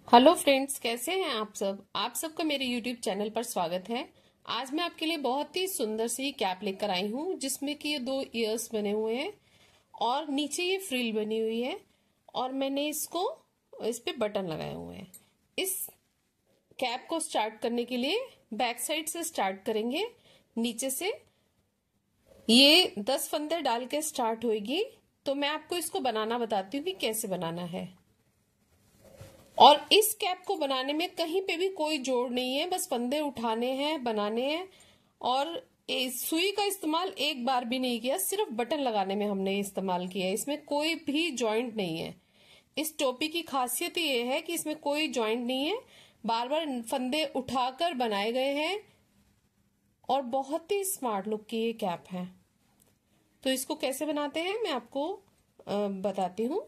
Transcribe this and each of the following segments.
Hello friends, कैसे हैं आप सब। आप सबका मेरे यूट्यूब चैनल पर स्वागत है। आज मैं आपके लिए बहुत ही सुंदर सी कैप लेकर आई हूँ, जिसमें कि ये 2 ईयर्स बने हुए हैं और नीचे ये फ्रिल बनी हुई है और मैंने इस पे बटन लगाए हुए हैं। इस कैप को स्टार्ट करने के लिए बैक साइड से स्टार्ट करेंगे। नीचे से ये 10 फंदे डाल के स्टार्ट होगी। तो मैं आपको इसको बनाना बताती हूँ कि कैसे बनाना है। और इस कैप को बनाने में कहीं पे भी कोई जोड़ नहीं है, बस फंदे उठाने हैं, बनाने हैं। और सुई का इस्तेमाल एक बार भी नहीं किया, सिर्फ बटन लगाने में हमने इस्तेमाल किया है। इसमें कोई भी जॉइंट नहीं है। इस टोपी की खासियत ये है कि इसमें कोई जॉइंट नहीं है, बार बार फंदे उठाकर बनाए गए हैं और बहुत ही स्मार्ट लुक की ये कैप है। तो इसको कैसे बनाते हैं मैं आपको बताती हूँ।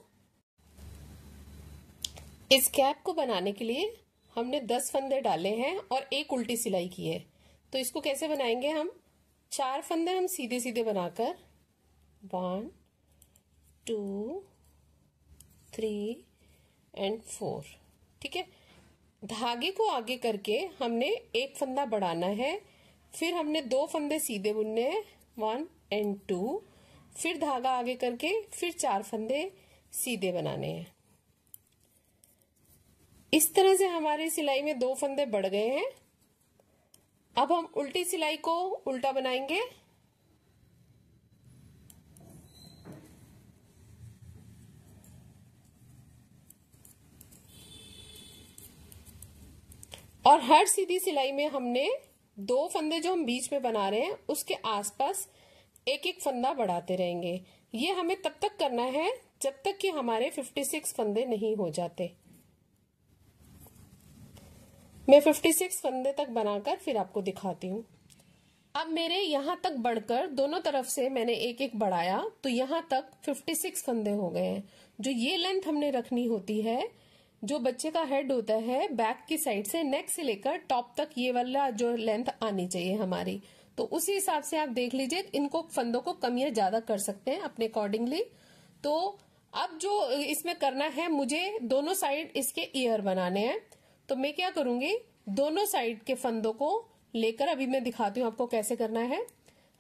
इस कैप को बनाने के लिए हमने 10 फंदे डाले हैं और एक उल्टी सिलाई की है। तो इसको कैसे बनाएंगे हम। 4 फंदे हम सीधे सीधे बनाकर 1 2 3 एंड 4, ठीक है। धागे को आगे करके हमने एक फंदा बढ़ाना है, फिर हमने 2 फंदे सीधे बुनने हैं 1 एंड 2, फिर धागा आगे करके फिर 4 फंदे सीधे बनाने हैं। इस तरह से हमारी सिलाई में 2 फंदे बढ़ गए हैं। अब हम उल्टी सिलाई को उल्टा बनाएंगे। और हर सीधी सिलाई में हमने 2 फंदे जो हम बीच में बना रहे हैं उसके आसपास एक एक फंदा बढ़ाते रहेंगे। ये हमें तब तक करना है जब तक कि हमारे 56 फंदे नहीं हो जाते। मैं 56 फंदे तक बनाकर फिर आपको दिखाती हूँ। अब मेरे यहां तक बढ़कर दोनों तरफ से मैंने एक एक बढ़ाया, तो यहां तक 56 फंदे हो गए हैं। जो ये लेंथ हमने रखनी होती है, जो बच्चे का हेड होता है बैक की साइड से नेक से लेकर टॉप तक, ये वाला जो लेंथ आनी चाहिए हमारी। तो उसी हिसाब से आप देख लीजिए, इनको फंदों को कम या ज्यादा कर सकते हैं अपने अकॉर्डिंगली। तो अब जो इसमें करना है, मुझे दोनों साइड इसके ईयर बनाने हैं। तो मैं क्या करूंगी, दोनों साइड के फंदों को लेकर अभी मैं दिखाती हूँ आपको कैसे करना है।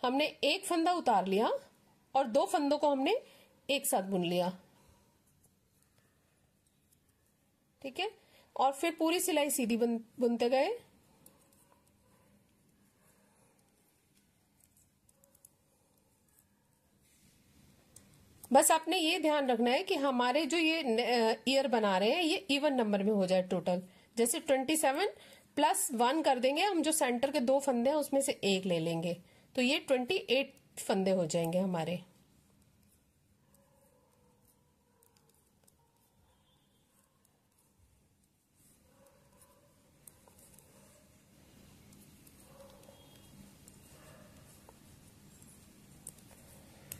हमने एक फंदा उतार लिया और 2 फंदों को हमने एक साथ बुन लिया, ठीक है। और फिर पूरी सिलाई सीधी बुनते गए। बस आपने ये ध्यान रखना है कि हमारे जो ये ईयर बना रहे हैं ये इवन नंबर में हो जाए टोटल। जैसे 27 प्लस 1 कर देंगे हम, जो सेंटर के 2 फंदे हैं उसमें से एक ले लेंगे, तो ये 28 फंदे हो जाएंगे हमारे।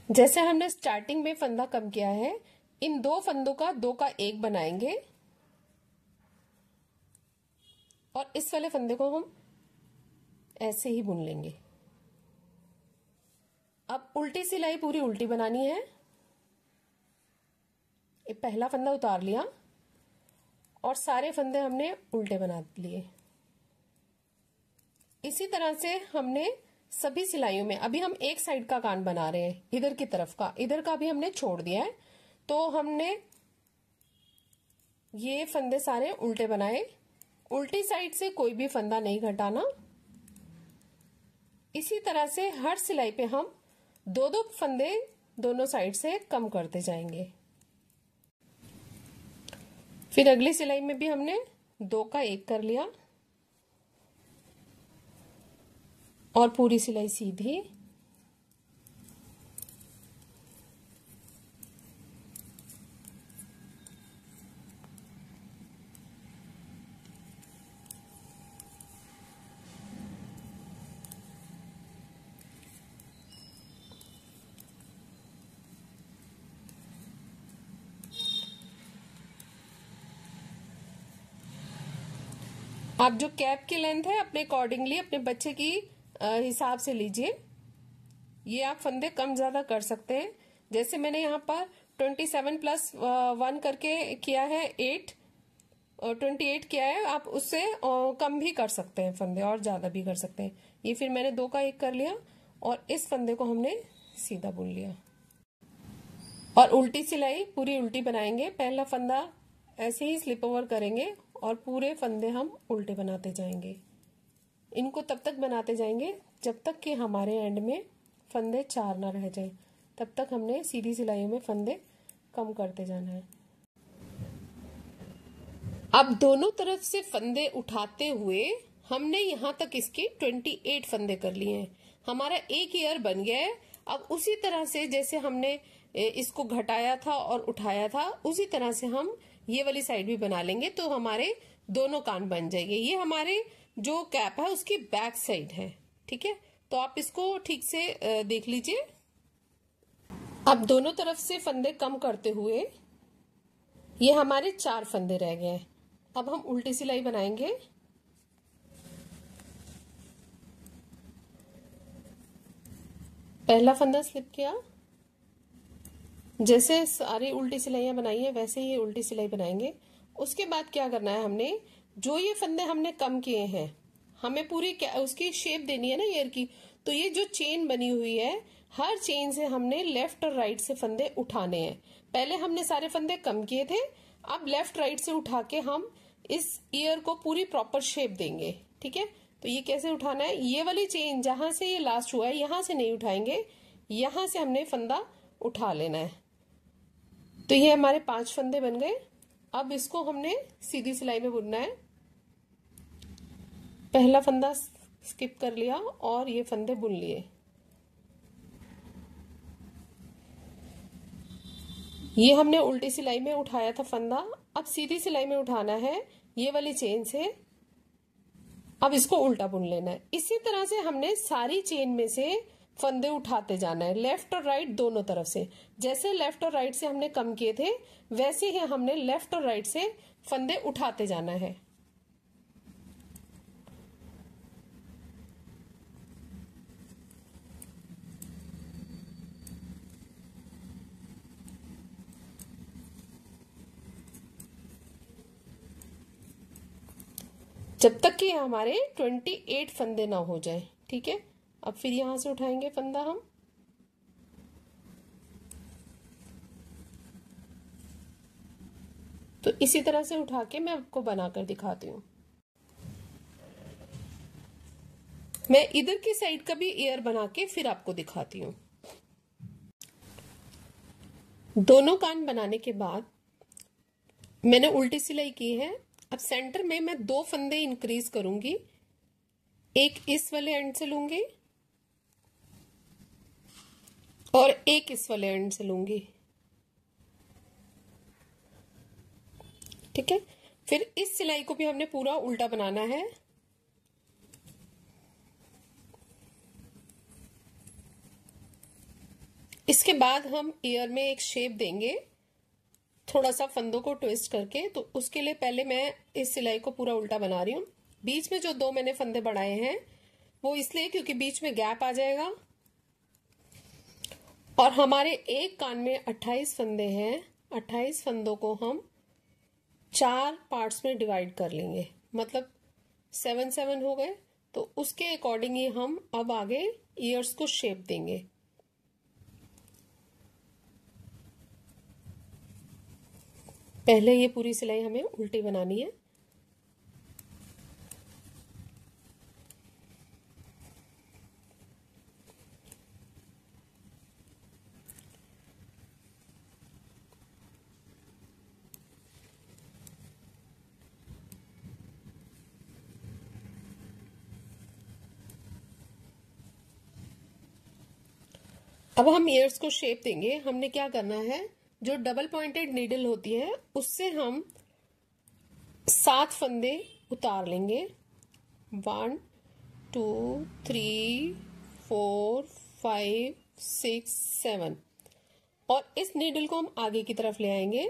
जैसे हमने स्टार्टिंग में फंदा कम किया है, इन 2 फंदों का 2 का 1 बनाएंगे और इस वाले फंदे को हम ऐसे ही बुन लेंगे। अब उल्टी सिलाई पूरी उल्टी बनानी है। ये पहला फंदा उतार लिया और सारे फंदे हमने उल्टे बना लिए। इसी तरह से हमने सभी सिलाइयों में, अभी हम एक साइड का कान बना रहे हैं, इधर की तरफ का, इधर का भी हमने छोड़ दिया है। तो हमने ये फंदे सारे उल्टे बनाए। उल्टी साइड से कोई भी फंदा नहीं घटाना। इसी तरह से हर सिलाई पे हम 2-2 फंदे दोनों साइड से कम करते जाएंगे। फिर अगली सिलाई में भी हमने 2 का 1 कर लिया और पूरी सिलाई सीधी। आप जो कैप की लेंथ है अपने अकॉर्डिंगली अपने बच्चे की हिसाब से लीजिए। ये आप फंदे कम ज्यादा कर सकते हैं। जैसे मैंने यहाँ पर 27 प्लस 1 करके किया है 8, 28 किया है, आप उससे कम भी कर सकते हैं फंदे, और ज्यादा भी कर सकते हैं। ये फिर मैंने 2 का 1 कर लिया और इस फंदे को हमने सीधा बुन लिया। और उल्टी सिलाई पूरी उल्टी बनाएंगे। पहला फंदा ऐसे ही स्लिप ओवर करेंगे और पूरे फंदे हम उल्टे बनाते जाएंगे। इनको तब तक बनाते जाएंगे जब तक कि हमारे एंड में फंदे 4 ना रह जाए, तब तक हमने सीधी सिलाई में फंदे कम करते जाना है। अब दोनों तरफ से फंदे उठाते हुए हमने यहां तक इसके 28 फंदे कर लिए हैं। हमारा एक ईयर बन गया है। अब उसी तरह से जैसे हमने इसको घटाया था और उठाया था, उसी तरह से हम ये वाली साइड भी बना लेंगे, तो हमारे दोनों कान बन जाएंगे। ये हमारे जो कैप है उसकी बैक साइड है। ठीक है, तो आप इसको ठीक से देख लीजिए। अब दोनों तरफ से फंदे कम करते हुए ये हमारे 4 फंदे रह गए हैं। अब हम उल्टी सिलाई बनाएंगे। पहला फंदा स्लिप किया, जैसे सारी उल्टी सिलाइयां बनाई है वैसे ही उल्टी सिलाई बनाएंगे। उसके बाद क्या करना है, हमने जो ये फंदे हमने कम किए हैं, हमें पूरी उसकी शेप देनी है ना ईयर की। तो ये जो चेन बनी हुई है, हर चेन से हमने लेफ्ट और राइट से फंदे उठाने हैं। पहले हमने सारे फंदे कम किए थे, अब लेफ्ट राइट से उठा के हम इस ईयर को पूरी प्रॉपर शेप देंगे। ठीक है, तो ये कैसे उठाना है, ये वाली चेन जहां से ये लास्ट हुआ है यहां से नहीं उठाएंगे, यहां से हमने फंदा उठा लेना है। तो ये हमारे 5 फंदे बन गए। अब इसको हमने सीधी सिलाई में बुनना है। पहला फंदा स्किप कर लिया और ये फंदे बुन लिए। ये हमने उल्टी सिलाई में उठाया था फंदा, अब सीधी सिलाई में उठाना है ये वाली चेन से। अब इसको उल्टा बुन लेना है। इसी तरह से हमने सारी चेन में से फंदे उठाते जाना है, लेफ्ट और राइट दोनों तरफ से। जैसे लेफ्ट और राइट से हमने कम किए थे, वैसे ही हमने लेफ्ट और राइट से फंदे उठाते जाना है। जब तक कि हमारे 28 फंदे ना हो जाए। ठीक है, अब फिर यहां से उठाएंगे फंदा हम। तो इसी तरह से उठा के मैं आपको बनाकर दिखाती हूँ। मैं इधर की साइड का भी ईयर बना के फिर आपको दिखाती हूँ। दोनों कान बनाने के बाद मैंने उल्टी सिलाई की है। अब सेंटर में मैं 2 फंदे इंक्रीज करूंगी, एक इस वाले एंड से लूंगी और एक इस वाले एंड से लूंगी। ठीक है, फिर इस सिलाई को भी हमने पूरा उल्टा बनाना है। इसके बाद हम ईयर में एक शेप देंगे, थोड़ा सा फंदों को ट्विस्ट करके। तो उसके लिए पहले मैं इस सिलाई को पूरा उल्टा बना रही हूँ। बीच में जो 2 मैंने फंदे बढ़ाए हैं वो इसलिए क्योंकि बीच में गैप आ जाएगा। और हमारे एक कान में 28 फंदे हैं। 28 फंदों को हम 4 पार्ट्स में डिवाइड कर लेंगे, मतलब 7 हो गए। तो उसके अकॉर्डिंग ही हम अब आगे ईयर्स को शेप देंगे। पहले ये पूरी सिलाई हमें उल्टी बनानी है। अब हम ईयर्स को शेप देंगे। हमने क्या करना है, जो डबल पॉइंटेड नीडल होती है उससे हम 7 फंदे उतार लेंगे। 1 2 3 4 5 6 7 और इस नीडल को हम आगे की तरफ ले आएंगे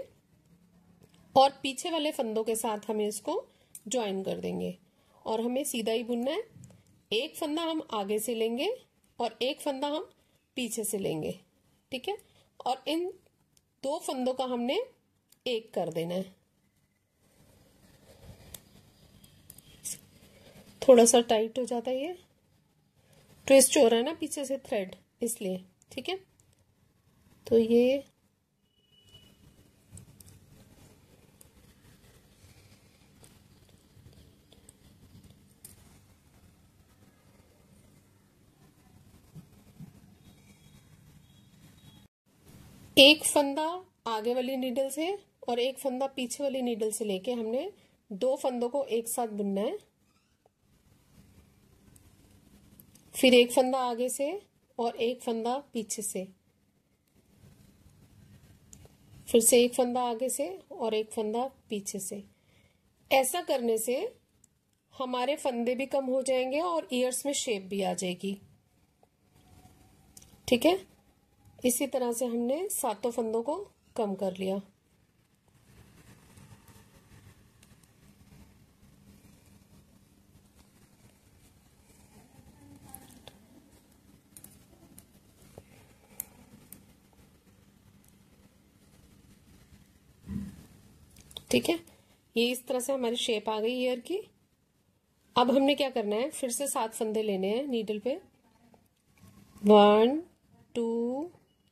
और पीछे वाले फंदों के साथ हमें इसको ज्वाइन कर देंगे और हमें सीधा ही बुनना है। एक फंदा हम आगे से लेंगे और एक फंदा हम पीछे से लेंगे। ठीक है, और इन 2 फंदों का हमने एक कर देना है। थोड़ा सा टाइट हो जाता है, ये ट्विस्ट हो रहा है ना पीछे से थ्रेड, इसलिए। ठीक है, तो ये एक फंदा आगे वाली नीडल से और एक फंदा पीछे वाली नीडल से लेके हमने दो फंदों को एक साथ बुनना है। फिर एक फंदा आगे से और एक फंदा पीछे से, फिर से एक फंदा आगे से और एक फंदा पीछे से। ऐसा करने से हमारे फंदे भी कम हो जाएंगे और ईयर्स में शेप भी आ जाएगी। ठीक है, इसी तरह से हमने सातों फंदों को कम कर लिया। ठीक है, ये इस तरह से हमारी शेप आ गई ईयर की। अब हमने क्या करना है, फिर से 7 फंदे लेने हैं नीडल पे। 1 2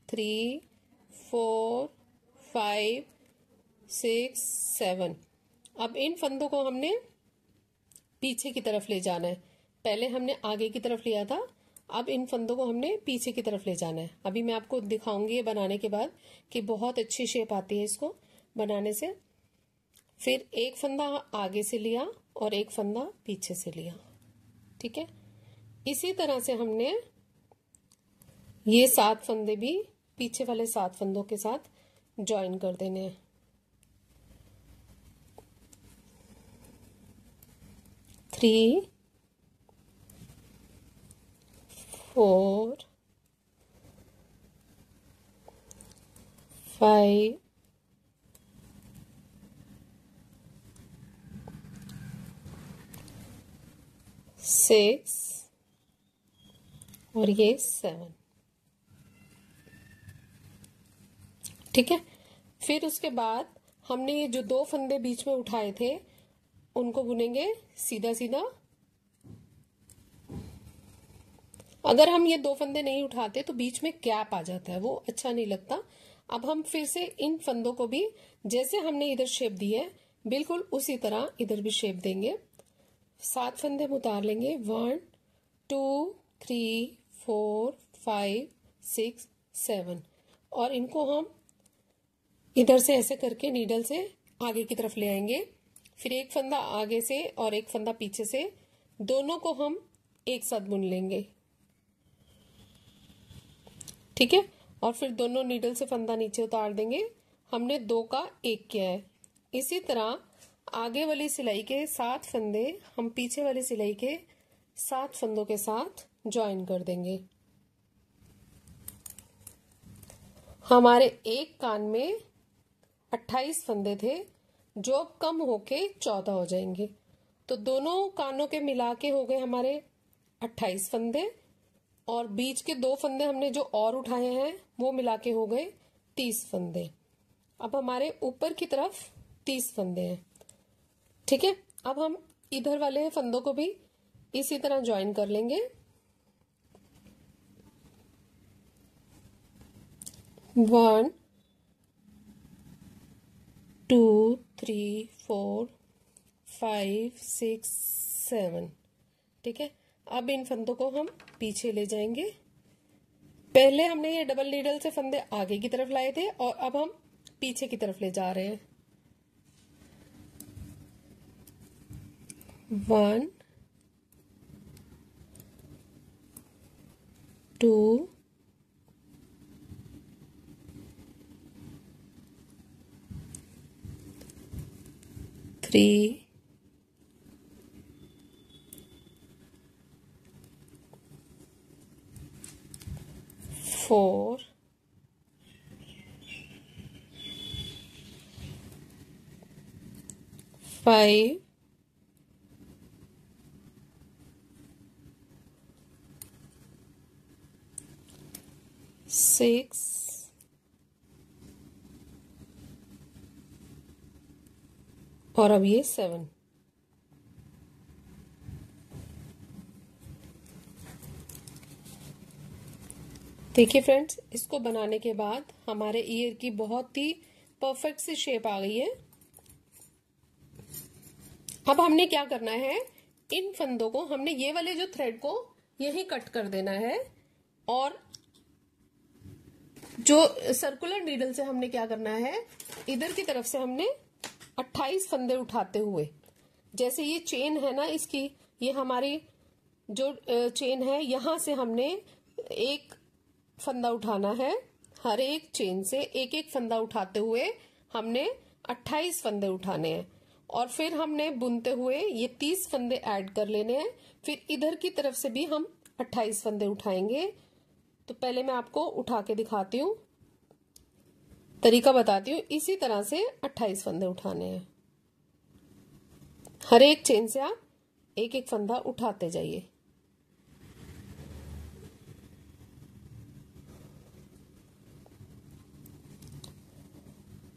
3 4 5 6 7। अब इन फंदों को हमने पीछे की तरफ ले जाना है। पहले हमने आगे की तरफ लिया था, अब इन फंदों को हमने पीछे की तरफ ले जाना है। अभी मैं आपको दिखाऊंगी ये बनाने के बाद कि बहुत अच्छी शेप आती है इसको बनाने से। फिर एक फंदा आगे से लिया और एक फंदा पीछे से लिया। ठीक है, इसी तरह से हमने ये 7 फंदे भी पीछे वाले 7 फंदों के साथ ज्वाइन कर देने हैं। 3 4 5 6 और ये 7। ठीक है, फिर उसके बाद हमने ये जो 2 फंदे बीच में उठाए थे उनको बुनेंगे सीधा सीधा। अगर हम ये 2 फंदे नहीं उठाते तो बीच में गैप आ जाता है, वो अच्छा नहीं लगता। अब हम फिर से इन फंदों को भी जैसे हमने इधर शेप दी है बिल्कुल उसी तरह इधर भी शेप देंगे। 7 फंदे हम उतार लेंगे। 1 2 3 4 5 6 7 और इनको हम इधर से ऐसे करके नीडल से आगे की तरफ ले आएंगे। फिर एक फंदा आगे से और एक फंदा पीछे से, दोनों को हम एक साथ बुन लेंगे। ठीक है, और फिर दोनों नीडल से फंदा नीचे उतार देंगे। हमने 2 का 1 किया है। इसी तरह आगे वाली सिलाई के 7 फंदे हम पीछे वाली सिलाई के 7 फंदों के साथ ज्वाइन कर देंगे। हमारे एक कान में 28 फंदे थे जो अब कम होके 14 हो जाएंगे। तो दोनों कानों के मिला के हो गए हमारे 28 फंदे और बीच के 2 फंदे हमने जो और उठाए हैं वो मिला के हो गए 30 फंदे। अब हमारे ऊपर की तरफ 30 फंदे हैं। ठीक है, अब हम इधर वाले फंदों को भी इसी तरह ज्वाइन कर लेंगे। 1 2 3 4 5 6 7। ठीक है, अब इन फंदों को हम पीछे ले जाएंगे। पहले हमने ये डबल नीडल से फंदे आगे की तरफ लाए थे और अब हम पीछे की तरफ ले जा रहे हैं। 1 2 3 4 5 6 और अब ये 7। देखिए फ्रेंड्स, इसको बनाने के बाद हमारे ईयर की बहुत ही परफेक्ट सी शेप आ गई है। अब हमने क्या करना है, इन फंदों को हमने ये वाले जो थ्रेड को यही कट कर देना है, और जो सर्कुलर नीडल से हमने क्या करना है, इधर की तरफ से हमने 28 फंदे उठाते हुए, जैसे ये चेन है ना इसकी, ये हमारी जो चेन है, यहां से हमने एक फंदा उठाना है। हर एक चेन से एक एक फंदा उठाते हुए हमने 28 फंदे उठाने हैं, और फिर हमने बुनते हुए ये 30 फंदे ऐड कर लेने हैं। फिर इधर की तरफ से भी हम 28 फंदे उठाएंगे। तो पहले मैं आपको उठा के दिखाती हूँ, तरीका बताती हूँ। इसी तरह से 28 फंदे उठाने हैं। हर एक चेन से आप एक एक फंदा उठाते जाइए।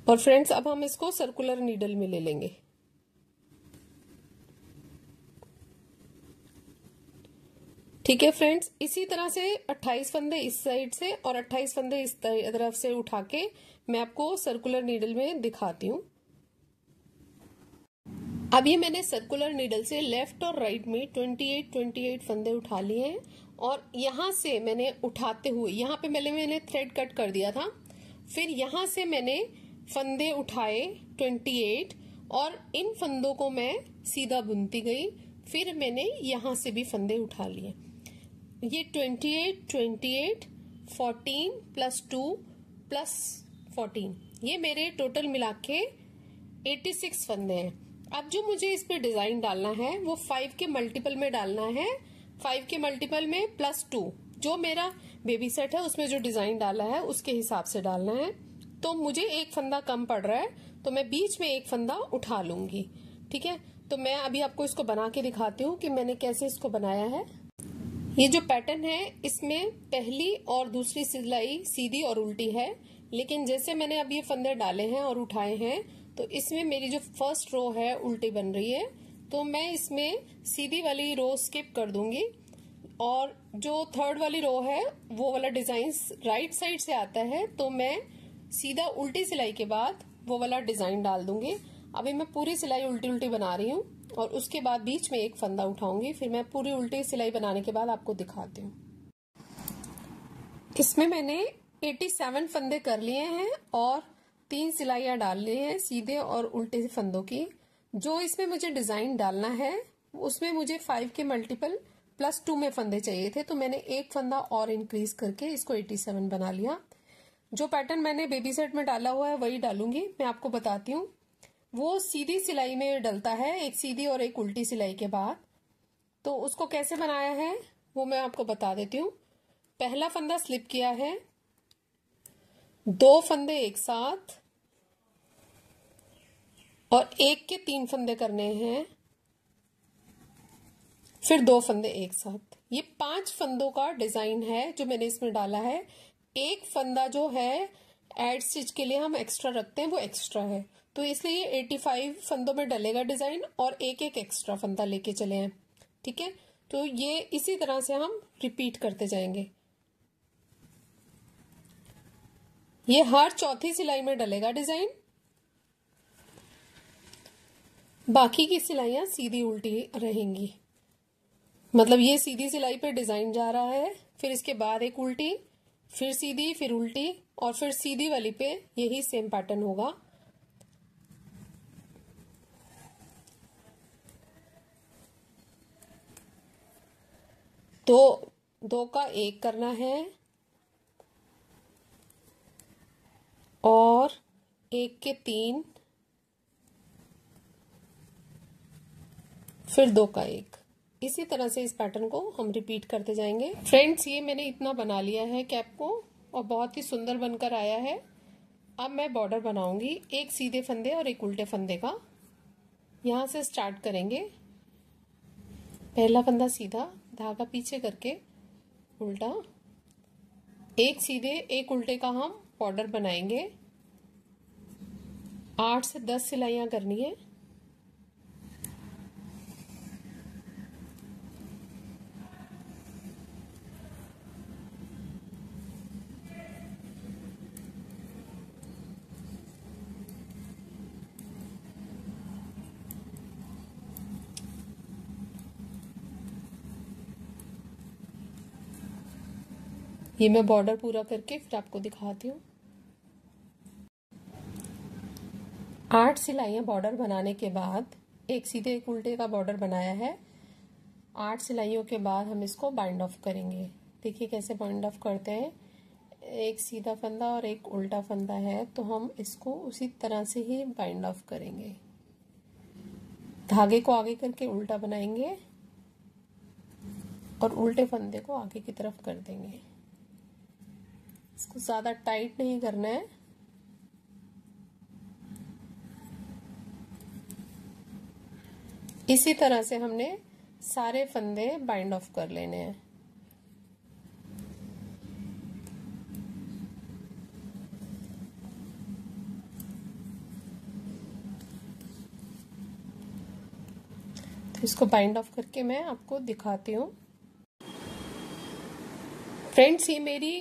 और फ्रेंड्स, अब हम इसको सर्कुलर नीडल में ले लेंगे। ठीक है फ्रेंड्स, इसी तरह से 28 फंदे इस साइड से और 28 फंदे इस तरफ से उठा के मैं आपको सर्कुलर नीडल में दिखाती हूँ। अब ये मैंने सर्कुलर नीडल से लेफ्ट और राइट में 28 फंदे उठा लिए हैं, और यहां से मैंने उठाते हुए, यहाँ पे मैंने थ्रेड कट कर दिया था, फिर यहां से मैंने फंदे उठाए 28, और इन फंदों को मैं सीधा बुनती गई। फिर मैंने यहां से भी फंदे उठा लिए। ये 28 14 प्लस 2 प्लस 14, ये मेरे टोटल मिला के 86 फंदे हैं। अब जो मुझे इस पे डिजाइन डालना है वो 5 के मल्टीपल में डालना है। 5 के मल्टीपल में प्लस 2, जो मेरा बेबी सेट है उसमें जो डिजाइन डाला है उसके हिसाब से डालना है। तो मुझे एक फंदा कम पड़ रहा है, तो मैं बीच में एक फंदा उठा लूंगी। ठीक है, तो मैं अभी आपको इसको बना के दिखाती हूँ कि मैंने कैसे इसको बनाया है। ये जो पैटर्न है, इसमें पहली और दूसरी सिलाई सीधी और उल्टी है, लेकिन जैसे मैंने अब ये फंदे डाले हैं और उठाए हैं, तो इसमें मेरी जो फर्स्ट रो है उल्टी बन रही है। तो मैं इसमें सीधी वाली रो स्किप कर दूंगी, और जो थर्ड वाली रो है वो वाला डिजाइन राइट साइड से आता है, तो मैं सीधा उल्टी सिलाई के बाद वो वाला डिजाइन डाल दूंगी। अभी मैं पूरी सिलाई उल्टी उल्टी बना रही हूँ, और उसके बाद बीच में एक फंदा उठाऊंगी। फिर मैं पूरी उल्टी सिलाई बनाने के बाद आपको दिखाती हूँ। इसमें मैंने 87 फंदे कर लिए हैं, और 3 सिलाइयां डाल ली हैं सीधे और उल्टे फंदों की। जो इसमें मुझे डिजाइन डालना है उसमें मुझे 5 के मल्टीपल प्लस 2 में फंदे चाहिए थे, तो मैंने एक फंदा और इंक्रीज करके इसको 87 बना लिया। जो पैटर्न मैंने बेबी सेट में डाला हुआ है वही डालूंगी। मैं आपको बताती हूँ, वो सीधी सिलाई में डलता है, एक सीधी और एक उल्टी सिलाई के बाद। तो उसको कैसे बनाया है वो मैं आपको बता देती हूँ। पहला फंदा स्लिप किया है, 2 फंदे एक साथ, और 1 के 3 फंदे करने हैं, फिर 2 फंदे एक साथ। ये 5 फंदों का डिजाइन है जो मैंने इसमें डाला है। एक फंदा जो है एड स्टिच के लिए हम एक्स्ट्रा रखते हैं, वो एक्स्ट्रा है, तो इसलिए 85 फंदों में डलेगा डिजाइन, और एक एक एक्स्ट्रा फंदा लेके चले हैं। ठीक है, तो ये इसी तरह से हम रिपीट करते जाएंगे। ये हर चौथी सिलाई में डलेगा डिजाइन, बाकी की सिलाइयां सीधी उल्टी रहेंगी। मतलब ये सीधी सिलाई पे डिजाइन जा रहा है, फिर इसके बाद एक उल्टी, फिर सीधी, फिर उल्टी, और फिर सीधी वाली पे यही सेम पैटर्न होगा। तो 2 का 1 करना है, और 1 के 3, फिर 2 का 1। इसी तरह से इस पैटर्न को हम रिपीट करते जाएंगे। फ्रेंड्स, ये मैंने इतना बना लिया है कैप को, और बहुत ही सुंदर बनकर आया है। अब मैं बॉर्डर बनाऊंगी, एक सीधे फंदे और एक उल्टे फंदे का। यहां से स्टार्ट करेंगे। पहला फंदा सीधा, धागा पीछे करके उल्टा, एक सीधे एक उल्टे का हम बॉर्डर बनाएंगे। 8 से 10 सिलाइयां करनी है। ये मैं बॉर्डर पूरा करके फिर आपको दिखाती हूँ। 8 सिलाइयाँ बॉर्डर बनाने के बाद, एक सीधे एक उल्टे का बॉर्डर बनाया है। 8 सिलाइयों के बाद हम इसको बाइंड ऑफ करेंगे। देखिए कैसे बाइंड ऑफ करते हैं। एक सीधा फंदा और एक उल्टा फंदा है, तो हम इसको उसी तरह से ही बाइंड ऑफ करेंगे। धागे को आगे करके उल्टा बनाएंगे और उल्टे फंदे को आगे की तरफ कर देंगे। इसको ज्यादा टाइट नहीं करना है। इसी तरह से हमने सारे फंदे बाइंड ऑफ कर लेने हैं। तो इसको बाइंड ऑफ करके मैं आपको दिखाती हूँ। फ्रेंड्स, ये मेरी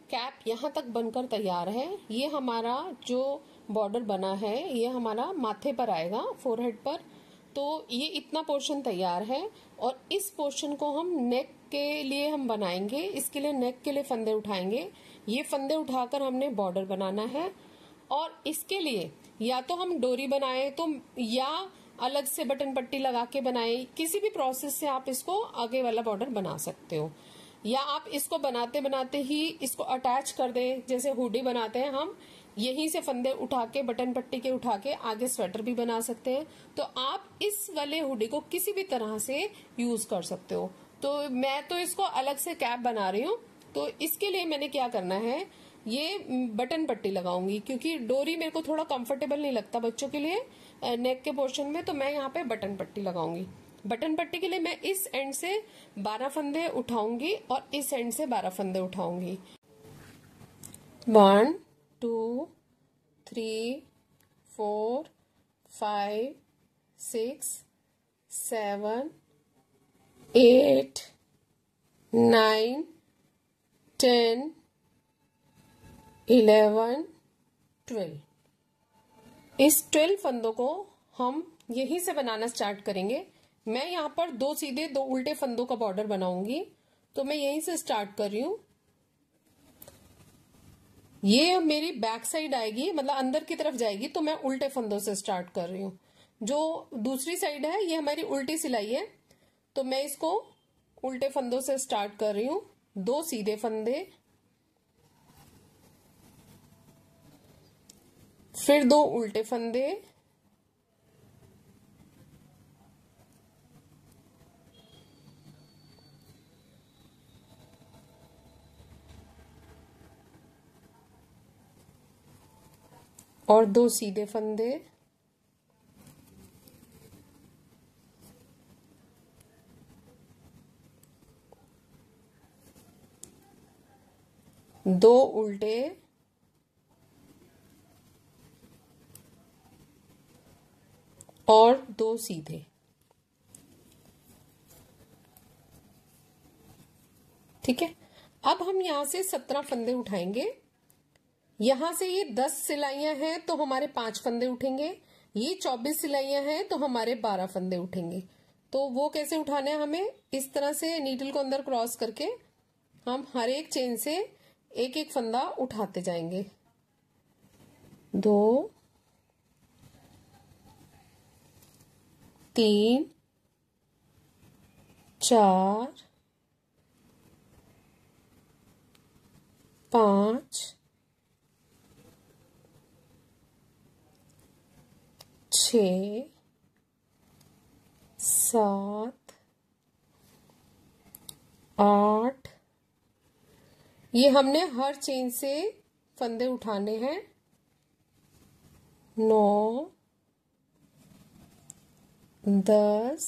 कैप यहाँ तक बनकर तैयार है। ये हमारा जो बॉर्डर बना है ये हमारा माथे पर आएगा, फोरहेड पर। तो ये इतना पोर्शन तैयार है और इस पोर्शन को हम नेक के लिए हम बनाएंगे। इसके लिए नेक के लिए फंदे उठाएंगे। ये फंदे उठाकर हमने बॉर्डर बनाना है और इसके लिए या तो हम डोरी बनाए तो या अलग से बटन पट्टी लगा के बनाए। किसी भी प्रोसेस से आप इसको आगे वाला बॉर्डर बना सकते हो, या आप इसको बनाते बनाते ही इसको अटैच कर दें। जैसे हुडी बनाते हैं हम, यहीं से फंदे उठा के बटन पट्टी के उठा के आगे स्वेटर भी बना सकते हैं। तो आप इस वाले हुडी को किसी भी तरह से यूज कर सकते हो। तो मैं तो इसको अलग से कैप बना रही हूँ। तो इसके लिए मैंने क्या करना है, ये बटन पट्टी लगाऊंगी क्योंकि डोरी मेरे को थोड़ा कंफर्टेबल नहीं लगता बच्चों के लिए नेक के पोर्शन में। तो मैं यहाँ पे बटन पट्टी लगाऊंगी। बटन पट्टी के लिए मैं इस एंड से 12 फंदे उठाऊंगी और इस एंड से 12 फंदे उठाऊंगी। 1 2 3 4 5 6 7 8 9 10 11 12। इस 12 फंदों को हम यहीं से बनाना स्टार्ट करेंगे। मैं यहाँ पर 2 सीधे 2 उल्टे फंदों का बॉर्डर बनाऊंगी। तो मैं यहीं से स्टार्ट कर रही हूँ। ये मेरी बैक साइड आएगी, मतलब अंदर की तरफ जाएगी, तो मैं उल्टे फंदों से स्टार्ट कर रही हूँ। जो दूसरी साइड है ये हमारी उल्टी सिलाई है, तो मैं इसको उल्टे फंदों से स्टार्ट कर रही हूँ। 2 सीधे फंदे, फिर 2 उल्टे फंदे, और 2 सीधे फंदे, दो उल्टे, और 2 सीधे। ठीक है। अब हम यहां से 17 फंदे उठाएंगे। यहां से ये 10 सिलाइयां हैं तो हमारे 5 फंदे उठेंगे। ये 24 सिलाइयां हैं तो हमारे 12 फंदे उठेंगे। तो वो कैसे उठाने हैं, हमें इस तरह से नीडल को अंदर क्रॉस करके हम हर एक चेन से एक एक फंदा उठाते जाएंगे। 2 3 4 5 6 7 8। ये हमने हर चेन से फंदे उठाने हैं। 9 10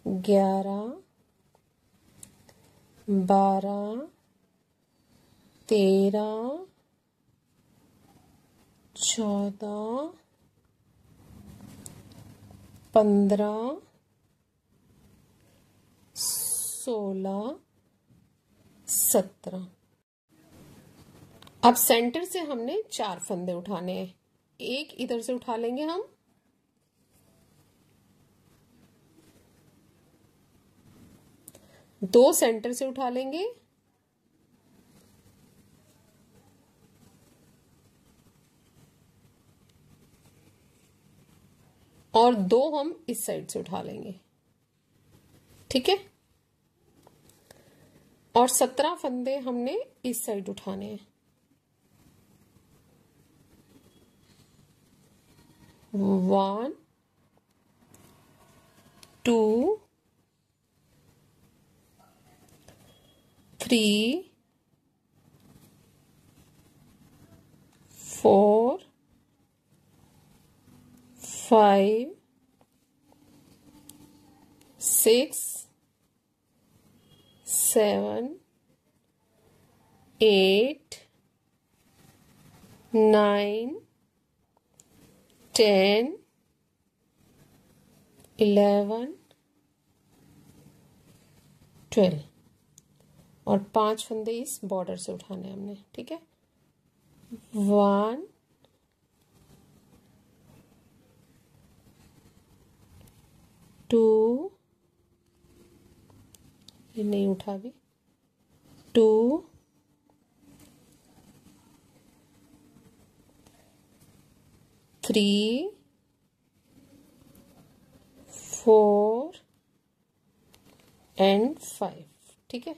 11 12 13 14 15 16 17। अब सेंटर से हमने 4 फंदे उठाने हैं। एक इधर से उठा लेंगे हम, दो सेंटर से उठा लेंगे और 2 हम इस साइड से उठा लेंगे, ठीक है। और 17 फंदे हमने इस साइड उठाने हैं। 1 2 3 4 5 6 7 8 9 10 11 12 और 5 फंदे इस बॉर्डर से उठाने हमने, ठीक है। 1 2 ये नहीं उठा भी, 2 3 4 एंड 5, ठीक है।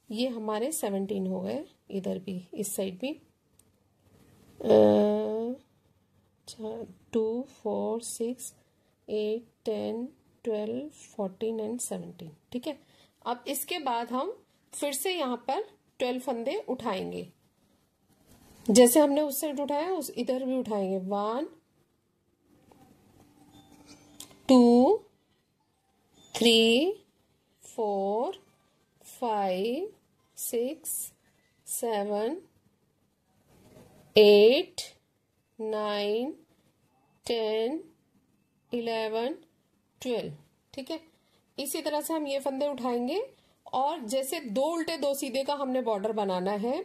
ये हमारे 17 हो गए, इधर भी इस साइड भी 2 4 6 8 10 12 14 एंड 17, ठीक है। अब इसके बाद हम फिर से यहाँ पर 12 फंदे उठाएंगे, जैसे हमने उस साइड उठाया उस इधर भी उठाएंगे। 1 2 3 4 5 6 7 8 9 10 11 12, ठीक है। इसी तरह से हम ये फंदे उठाएंगे और जैसे 2 उल्टे 2 सीधे का हमने बॉर्डर बनाना है,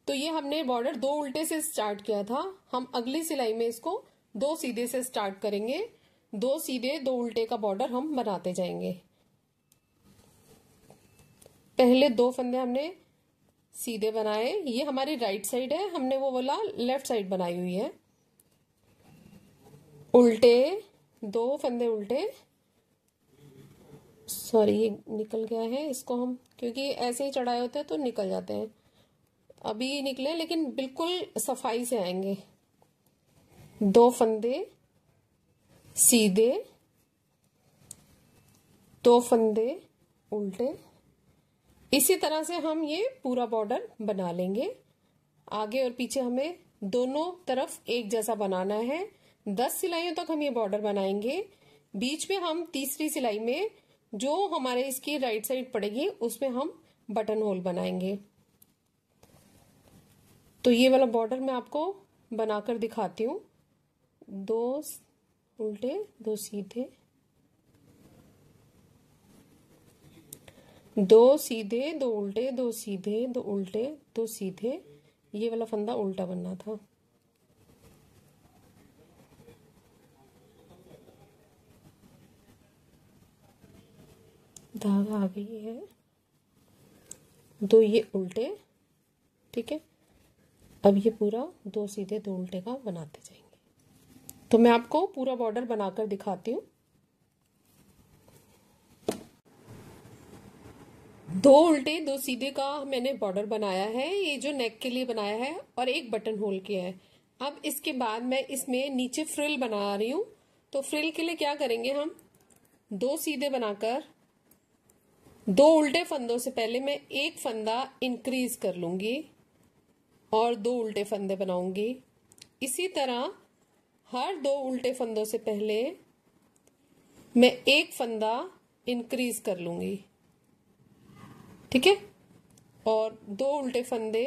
तो ये हमने बॉर्डर 2 उल्टे से स्टार्ट किया था, हम अगली सिलाई में इसको 2 सीधे से स्टार्ट करेंगे। 2 सीधे 2 उल्टे का बॉर्डर हम बनाते जाएंगे। पहले 2 फंदे हमने सीधे बनाए, ये हमारी राइट साइड है, हमने वो वाला लेफ्ट साइड बनाई हुई है। उल्टे 2 फंदे उल्टे, सॉरी ये निकल गया है, इसको हम क्योंकि ऐसे ही चढ़ाए होते हैं तो निकल जाते हैं, अभी निकले लेकिन बिल्कुल सफाई से आएंगे। 2 फंदे सीधे, 2 फंदे उल्टे, इसी तरह से हम ये पूरा बॉर्डर बना लेंगे। आगे और पीछे हमें दोनों तरफ एक जैसा बनाना है। 10 सिलाइयों तक हम ये बॉर्डर बनाएंगे। बीच में हम तीसरी सिलाई में जो हमारे इसकी राइट साइड पड़ेगी उसमें हम बटन होल बनाएंगे। तो ये वाला बॉर्डर मैं आपको बनाकर दिखाती हूँ। 2 उल्टे 2 सीधे, 2 सीधे 2 उल्टे 2 सीधे 2 उल्टे 2 सीधे, ये वाला फंदा उल्टा बनना था। धागा आ गई है, 2 ये उल्टे, ठीक है। अब ये पूरा 2 सीधे 2 उल्टे का बनाते जाएंगे। तो मैं आपको पूरा बॉर्डर बनाकर दिखाती हूँ। 2 उल्टे 2 सीधे का मैंने बॉर्डर बनाया है, ये जो नेक के लिए बनाया है, और एक बटन होल किया है। अब इसके बाद मैं इसमें नीचे फ्रिल बना रही हूँ। तो फ्रिल के लिए क्या करेंगे, हम 2 सीधे बनाकर 2 उल्टे फंदों से पहले मैं एक फंदा इंक्रीज कर लूंगी और 2 उल्टे फंदे बनाऊंगी। इसी तरह हर 2 उल्टे फंदों से पहले मैं एक फंदा इंक्रीज कर लूंगी, ठीक है। और 2 उल्टे फंदे,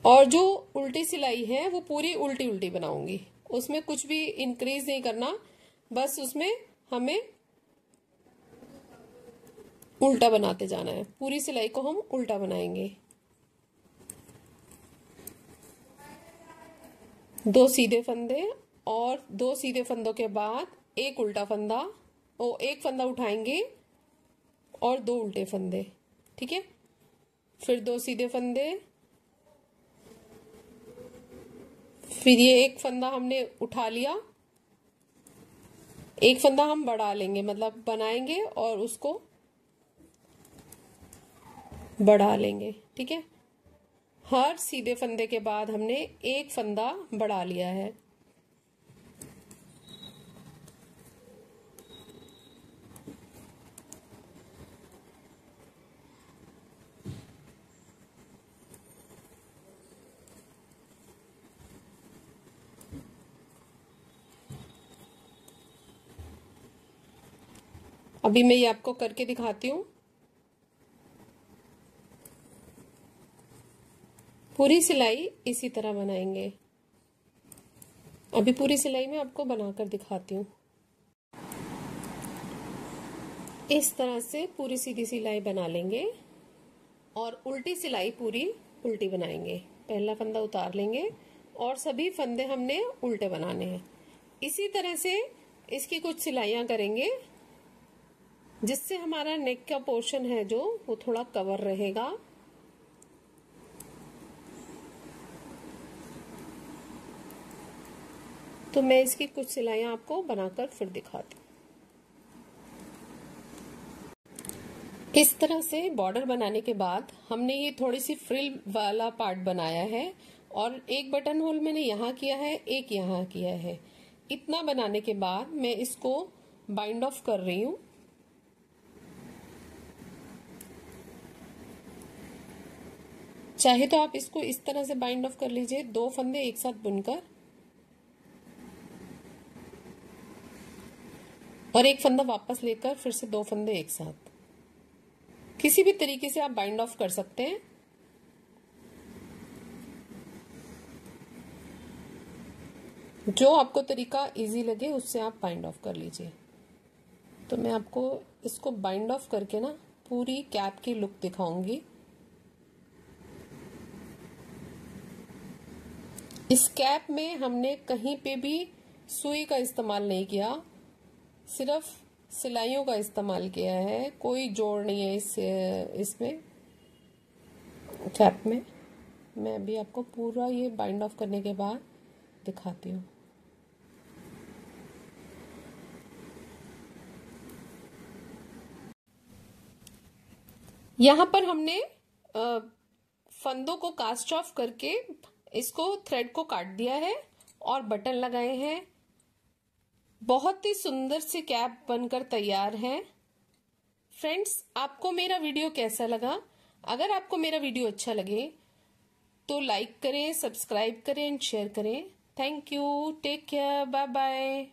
और जो उल्टी सिलाई है वो पूरी उल्टी उल्टी बनाऊंगी, उसमें कुछ भी इंक्रीज नहीं करना, बस उसमें हमें उल्टा बनाते जाना है। पूरी सिलाई को हम उल्टा बनाएंगे। 2 सीधे फंदे और 2 सीधे फंदों के बाद एक उल्टा फंदा, एक फंदा उठाएंगे और 2 उल्टे फंदे, ठीक है। फिर 2 सीधे फंदे, फिर ये एक फंदा हमने उठा लिया एक फंदा हम बढ़ा लेंगे, मतलब बनाएंगे और उसको बढ़ा लेंगे। ठीक है, हर सीधे फंदे के बाद हमने एक फंदा बढ़ा लिया है। अभी मैं ये आपको करके दिखाती हूँ। पूरी सिलाई इसी तरह बनाएंगे। अभी पूरी सिलाई में आपको बनाकर दिखाती हूँ। इस तरह से पूरी सीधी सिलाई बना लेंगे और उल्टी सिलाई पूरी उल्टी बनाएंगे। पहला फंदा उतार लेंगे और सभी फंदे हमने उल्टे बनाने हैं। इसी तरह से इसकी कुछ सिलाइयां करेंगे जिससे हमारा नेक का पोर्शन है जो वो थोड़ा कवर रहेगा। तो मैं इसकी कुछ सिलाइयां आपको बनाकर फिर दिखाती हूँ। इस तरह से बॉर्डर बनाने के बाद हमने ये थोड़ी सी फ्रिल वाला पार्ट बनाया है और एक बटन होल मैंने यहाँ किया है, एक यहाँ किया है। इतना बनाने के बाद मैं इसको बाइंड ऑफ कर रही हूँ। चाहे तो आप इसको इस तरह से बाइंड ऑफ कर लीजिए, 2 फंदे एक साथ बुनकर और एक फंदा वापस लेकर फिर से 2 फंदे एक साथ। किसी भी तरीके से आप बाइंड ऑफ कर सकते हैं। जो आपको तरीका इजी लगे उससे आप बाइंड ऑफ कर लीजिए। तो मैं आपको इसको बाइंड ऑफ करके ना पूरी कैप की लुक दिखाऊंगी। इस कैप में हमने कहीं पे भी सुई का इस्तेमाल नहीं किया, सिर्फ सिलाइयों का इस्तेमाल किया है। कोई जोड़ नहीं है इसमें कैप में। मैं अभी आपको पूरा ये बाइंड ऑफ करने के बाद दिखाती हूँ। यहाँ पर हमने फंदों को कास्ट ऑफ करके इसको थ्रेड को काट दिया है और बटन लगाए हैं। बहुत ही सुंदर सी कैप बनकर तैयार है। फ्रेंड्स, आपको मेरा वीडियो कैसा लगा? अगर आपको मेरा वीडियो अच्छा लगे तो लाइक करें, सब्सक्राइब करें एंड शेयर करें। Thank you, take care, bye bye.